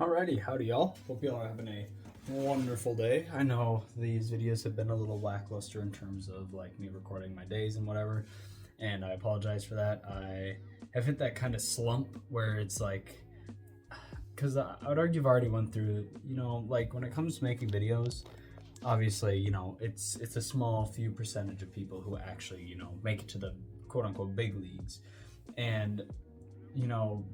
Alrighty, howdy y'all. Hope y'all are having a wonderful day. I know these videos have been a little lackluster in terms of like me recording my days and whatever, and I apologize for that. I have hit that kind of slump where it's like, because I would argue I've already went through, like when it comes to making videos, obviously, it's a small few percentage of people who actually, make it to the quote unquote big leagues. And you know,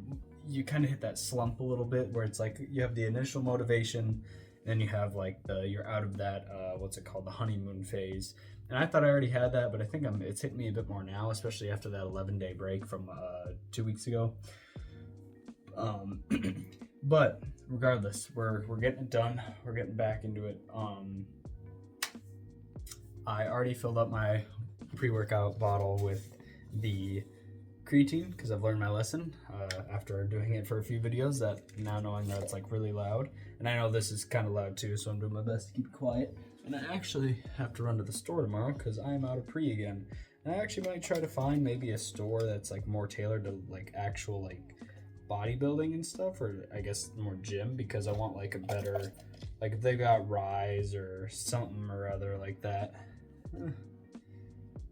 you kind of hit that slump a little bit where it's like you have the initial motivation, then you have like you're out of that what's it called, the honeymoon phase. And I thought I already had that, but I think it's hitting me a bit more now, especially after that 11-day break from 2 weeks ago. Um, but regardless, we're getting it done. We're getting back into it. I already filled up my pre-workout bottle with the creatine because I've learned my lesson after doing it for a few videos, that now knowing that it's like really loud, and I know this is kind of loud too, so I'm doing my best to keep it quiet. And I actually have to run to the store tomorrow because I am out of pre again, and I actually might try to find maybe a store that's like more tailored to like actual like bodybuilding and stuff, or I guess more gym, because I want like a better, like if they got Rise or something or other like that.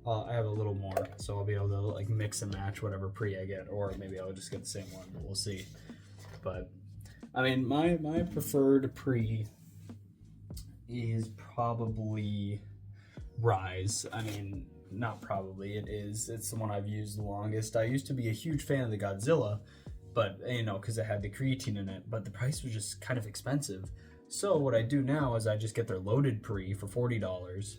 I have a little more, so I'll be able to like mix and match whatever pre I get, or maybe I'll just get the same one, but we'll see. But I mean, my preferred pre is probably Rise. I mean, not probably, it is. It's the one I've used the longest. I used to be a huge fan of the Godzilla, but because it had the creatine in it, but the price was just kind of expensive. So what I do now is I just get their loaded pre for $40,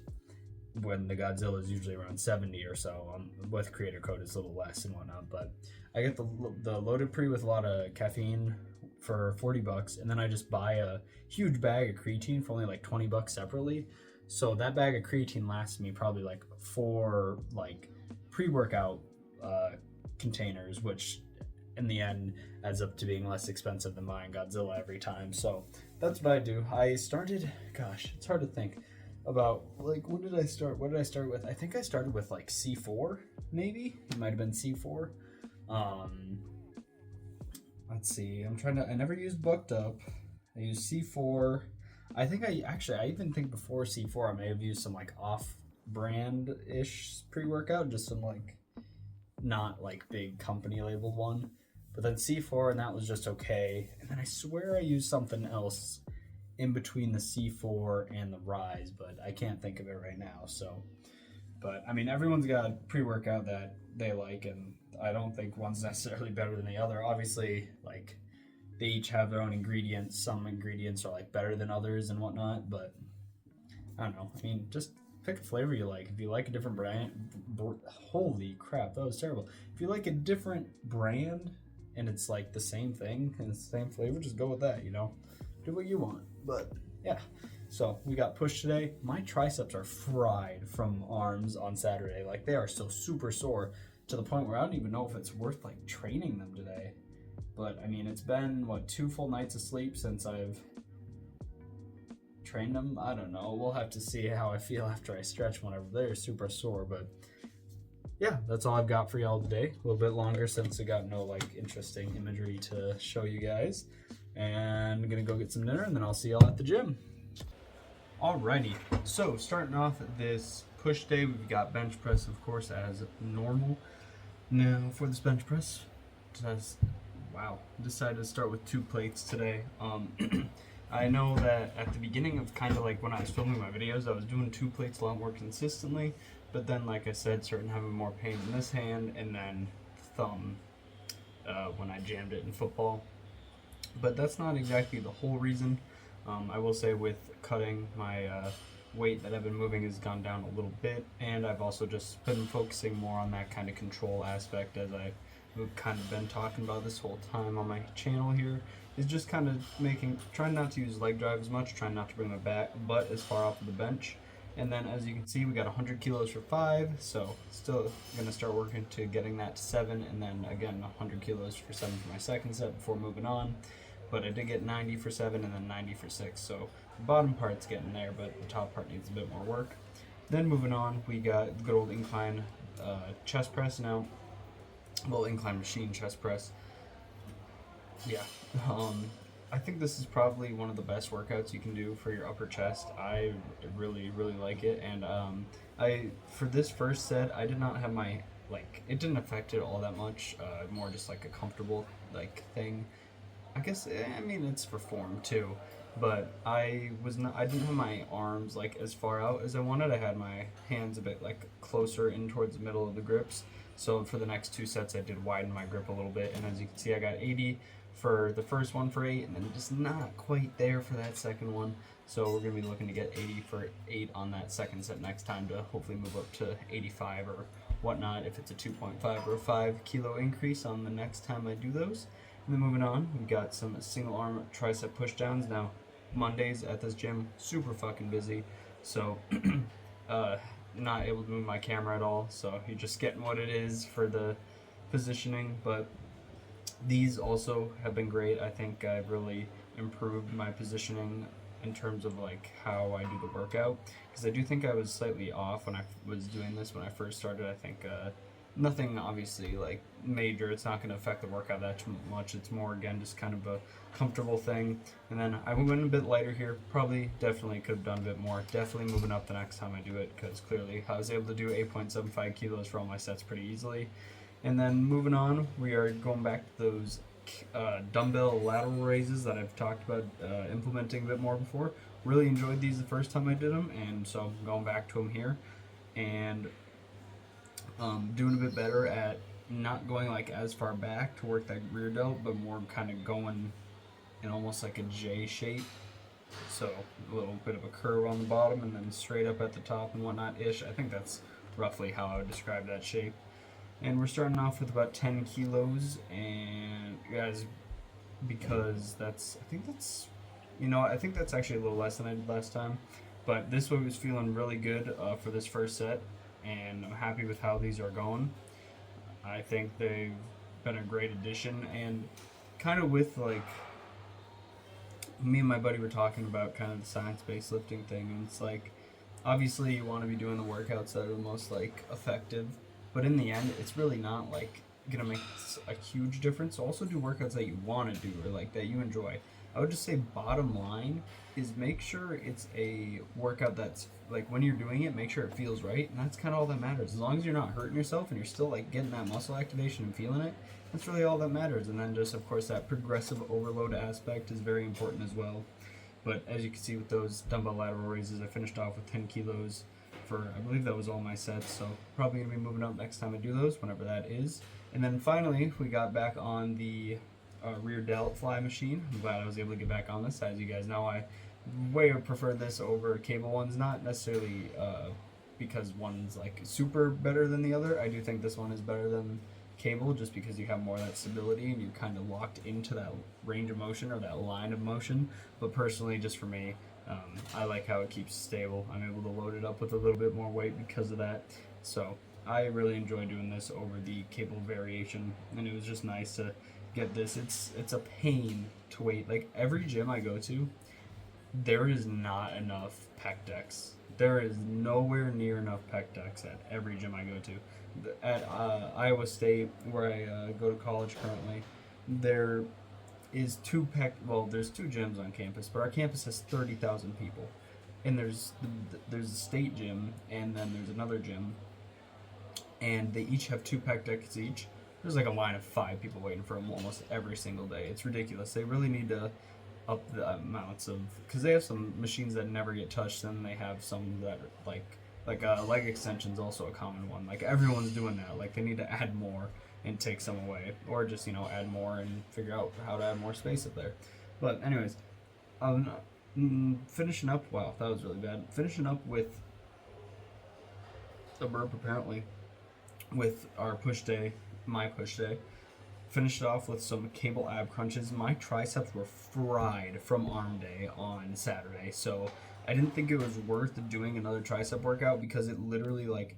when the Godzilla is usually around 70 or so. With creator code it's a little less and whatnot, but I get the loaded pre with a lot of caffeine for $40, and then I just buy a huge bag of creatine for only like $20 separately. So that bag of creatine lasts me probably like 4 like pre-workout containers, which in the end adds up to being less expensive than buying Godzilla every time. So that's what I do. I started, gosh, it's hard to think about like what did I start with. I think I started with like C4, maybe it might have been C4. Let's see, I never used Booked Up. I used C4. I even think before C4 I may have used some like off brand ish pre-workout, just some like not like big company labeled one, but then C4, and that was just okay. And then I swear I used something else in between the C4 and the Rise, but I can't think of it right now. So, but I mean, everyone's got a pre-workout that they like, and I don't think one's necessarily better than the other. Obviously, like they each have their own ingredients. Some ingredients are like better than others and whatnot, but I don't know. I mean, just pick a flavor you like. If you like a different brand, holy crap, that was terrible. If you like a different brand and it's like the same thing and it's the same flavor, just go with that, do what you want. But yeah, so we got pushed today. My triceps are fried from arms on Saturday. Like they are still super sore to the point where I don't even know if it's worth like training them today. But I mean, it's been 2 full nights of sleep since I've trained them. I don't know, we'll have to see how I feel after I stretch whenever they're super sore. But yeah, that's all I've got for y'all today. A little bit longer since I got no like interesting imagery to show you guys. And I'm gonna go get some dinner, and then I'll see y'all at the gym. Alrighty, so starting off this push day, we've got bench press, of course, as normal. Now for this bench press, decided to start with 2 plates today. I know that at the beginning of kind of like when I was filming my videos, I was doing 2 plates a lot more consistently, but then like I said, starting having more pain in this hand and then thumb when I jammed it in football. But that's not exactly the whole reason. I will say with cutting, my weight that I've been moving has gone down a little bit, and I've also just been focusing more on that kind of control aspect, as I've kind of been talking about this whole time on my channel here, is just kind of trying not to use leg drive as much, trying not to bring my butt as far off of the bench. And then as you can see, we got 100 kilos for 5, so still gonna start working to getting that to 7, and then again 100 kilos for 7 for my second set before moving on. But I did get 90 for 7 and then 90 for 6, so the bottom part's getting there, but the top part needs a bit more work. Then moving on, we got the good old incline chest press now. Well, incline machine chest press. Yeah. I think this is probably one of the best workouts you can do for your upper chest. I really, really like it. And I for this first set, I did not have my like it didn't affect it all that much. More just like a comfortable like thing. I guess I mean it's for form too, but I didn't have my arms like as far out as I wanted. I had my hands a bit like closer in towards the middle of the grips. So for the next two sets, I did widen my grip a little bit, and as you can see, I got 80 for the first one for 8, and then just not quite there for that second one. So we're gonna be looking to get 80 for 8 on that second set next time to hopefully move up to 85 or whatnot if it's a 2.5 or a 5 kilo increase on the next time I do those. And then moving on, we've got some single arm tricep pushdowns. Now, Mondays at this gym, super fucking busy, so not able to move my camera at all. So you're just getting what it is for the positioning, but these also have been great. I think I've really improved my positioning in terms of like how I do the workout, because I do think I was slightly off when I was doing this when I first started. I think nothing obviously like major. It's not going to affect the workout that much. It's more again just kind of a comfortable thing. And then I went a bit lighter here. Probably definitely could have done a bit more. Definitely moving up the next time I do it, because clearly I was able to do 8.75 kilos for all my sets pretty easily. And then moving on, we are going back to those dumbbell lateral raises that I've talked about implementing a bit more before. Really enjoyed these the first time I did them, and so I'm going back to them here and doing a bit better at not going like as far back to work that rear delt, but more kind of going in almost like a J shape. So a little bit of a curve on the bottom and then straight up at the top and whatnot ish. I think that's roughly how I would describe that shape. And we're starting off with about 10 kilos, and guys, because I think that's actually a little less than I did last time, but this one was feeling really good for this first set, and I'm happy with how these are going. I think they've been a great addition, and kind of with like, me and my buddy were talking about kind of the science-based lifting thing, and it's like, obviously you want to be doing the workouts that are the most like effective, but in the end, it's really not like gonna make a huge difference. So also do workouts that you want to do or like that you enjoy. I would just say bottom line is make sure it's a workout that's like when you're doing it, make sure it feels right, and that's kind of all that matters. As long as you're not hurting yourself and you're still like getting that muscle activation and feeling it, that's really all that matters. And then just of course that progressive overload aspect is very important as well. But as you can see with those dumbbell lateral raises, I finished off with 10 kilos. I believe that was all my sets, so probably going to be moving up next time I do those, whenever that is. And then finally, we got back on the rear delt fly machine. I'm glad I was able to get back on this. As you guys know, I way prefer this over cable ones, not necessarily because one's like super better than the other. I do think this one is better than cable just because you have more of that stability and you're kind of locked into that range of motion or that line of motion. But personally, just for me, I like how it keeps stable. I'm able to load it up with a little bit more weight because of that. So I really enjoy doing this over the cable variation, and it was just nice to get this. It's a pain to wait. Like every gym I go to, there is not enough pec decks. There is nowhere near enough pec decks at every gym I go to. At Iowa State, where I go to college currently, there is there's two gyms on campus, but our campus has 30,000 people, and there's a state gym, and then there's another gym, and they each have two pec decks each. There's like a line of 5 people waiting for them almost every single day. It's ridiculous. They really need to up the amounts of, because they have some machines that never get touched, and they have some that are like leg extension's also a common one. Like everyone's doing that. Like they need to add more and take some away, or just add more and figure out how to add more space up there. But anyways, finishing up. Wow, that was really bad. Finishing up with a burp apparently with our push day, my push day. Finished it off with some cable ab crunches. My triceps were fried from arm day on Saturday, so I didn't think it was worth doing another tricep workout because it literally like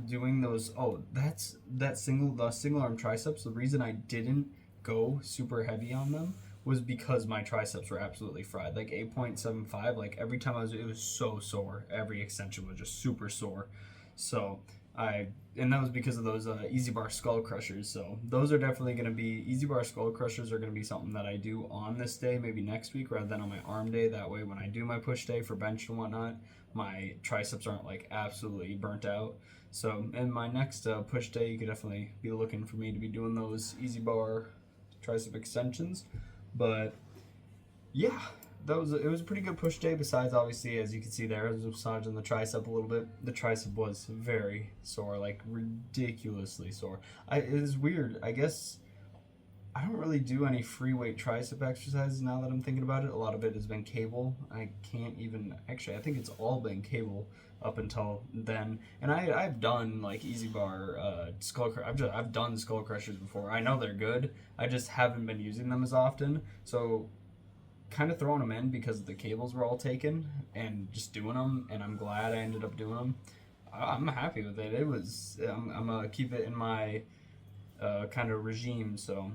doing those. The single arm triceps. The reason I didn't go super heavy on them was because my triceps were absolutely fried. Like 8.75. Like every time it was so sore. Every extension was just super sore. So And that was because of those Easy Bar Skull Crushers. So those are definitely going to be, Easy Bar Skull Crushers are going to be something that I do on this day, maybe next week, rather than on my arm day. That way when I do my push day for bench and whatnot, my triceps aren't like absolutely burnt out. So in my next push day, you could definitely be looking for me to be doing those Easy Bar tricep extensions. But yeah, it was a pretty good push day. Besides, obviously, as you can see there, I was massaging the tricep a little bit. The tricep was very sore, like ridiculously sore. It is weird. I guess I don't really do any free weight tricep exercises now that I'm thinking about it. A lot of it has been cable. I can't even actually. I think it's all been cable up until then. And I've done like Easy Bar I've done skull crushers before. I know they're good. I just haven't been using them as often. So kind of throwing them in because the cables were all taken and just doing them, and I'm glad I ended up doing them. I'm happy with it. I'm gonna keep it in my kind of regime. So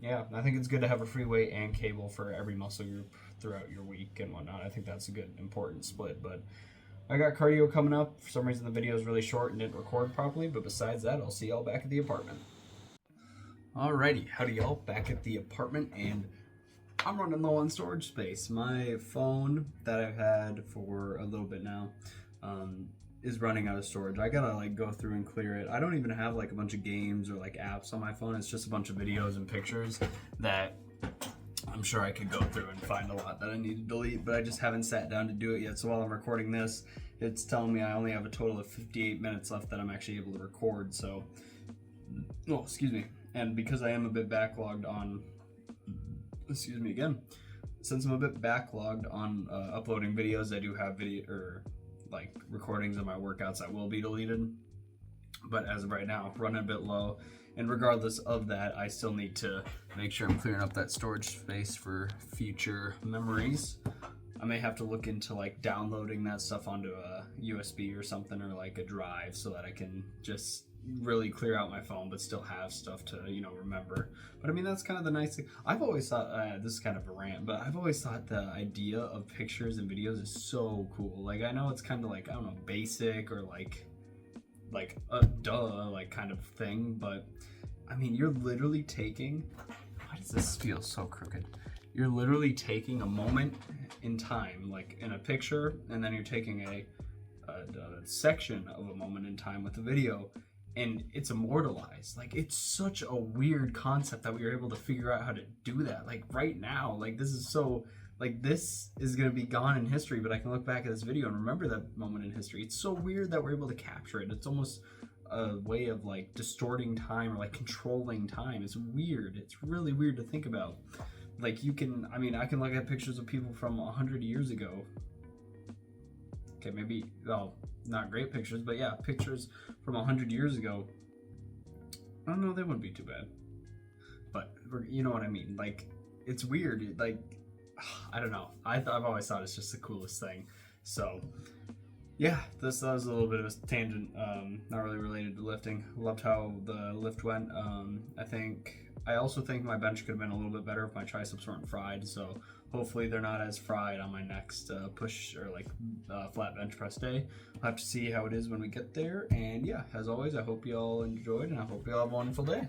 yeah, I think it's good to have a free weight and cable for every muscle group throughout your week and whatnot. I think that's a good important split. But I got cardio coming up. For some reason the video is really short and didn't record properly, but besides that, I'll see y'all back at the apartment. Alrighty, howdy y'all, back at the apartment, and I'm running low on storage space. My phone that I've had for a little bit now is running out of storage. I gotta like go through and clear it. I don't even have like a bunch of games or like apps on my phone. It's just a bunch of videos and pictures that I'm sure I could go through and find a lot that I need to delete, but I just haven't sat down to do it yet. So while I'm recording this, it's telling me I only have a total of 58 minutes left that I'm actually able to record. So, oh, excuse me. And because I am a bit backlogged on excuse me again, since I'm a bit backlogged on uploading videos, I do have video or like recordings of my workouts that will be deleted, but as of right now, running a bit low. And regardless of that, I still need to make sure I'm clearing up that storage space for future memories. I may have to look into like downloading that stuff onto a USB or something, or like a drive, so that I can just really clear out my phone but still have stuff to, you know, remember. But I mean, that's kind of the nice thing. I've always thought, this is kind of a rant, but I've always thought the idea of pictures and videos is so cool. Like, I know it's kind of like, I don't know, basic or like a duh like kind of thing, but I mean, you're literally taking, why does this feel so crooked? You're literally taking a moment in time, like in a picture, and then you're taking a section of a moment in time with a video, and it's immortalized. Like, it's such a weird concept that we were able to figure out how to do that. Like, right now, like, this is so, like, this is going to be gone in history, but I can look back at this video and remember that moment in history. It's so weird that we're able to capture it. It's almost a way of, like, distorting time or, like, controlling time. It's weird. It's really weird to think about. Like, you can, I mean, I can look at pictures of people from 100 years ago. Okay, maybe, well, not great pictures, but yeah, pictures from 100 years ago. I don't know, they wouldn't be too bad. But, you know what I mean? Like, it's weird. Like, I don't know. I've always thought it's just the coolest thing. So, yeah, that was a little bit of a tangent, not really related to lifting. Loved how the lift went. I also think my bench could have been a little bit better if my triceps weren't fried, so hopefully they're not as fried on my next push or like flat bench press day. I'll have to see how it is when we get there, and yeah, as always, I hope you all enjoyed, and I hope you all have a wonderful day.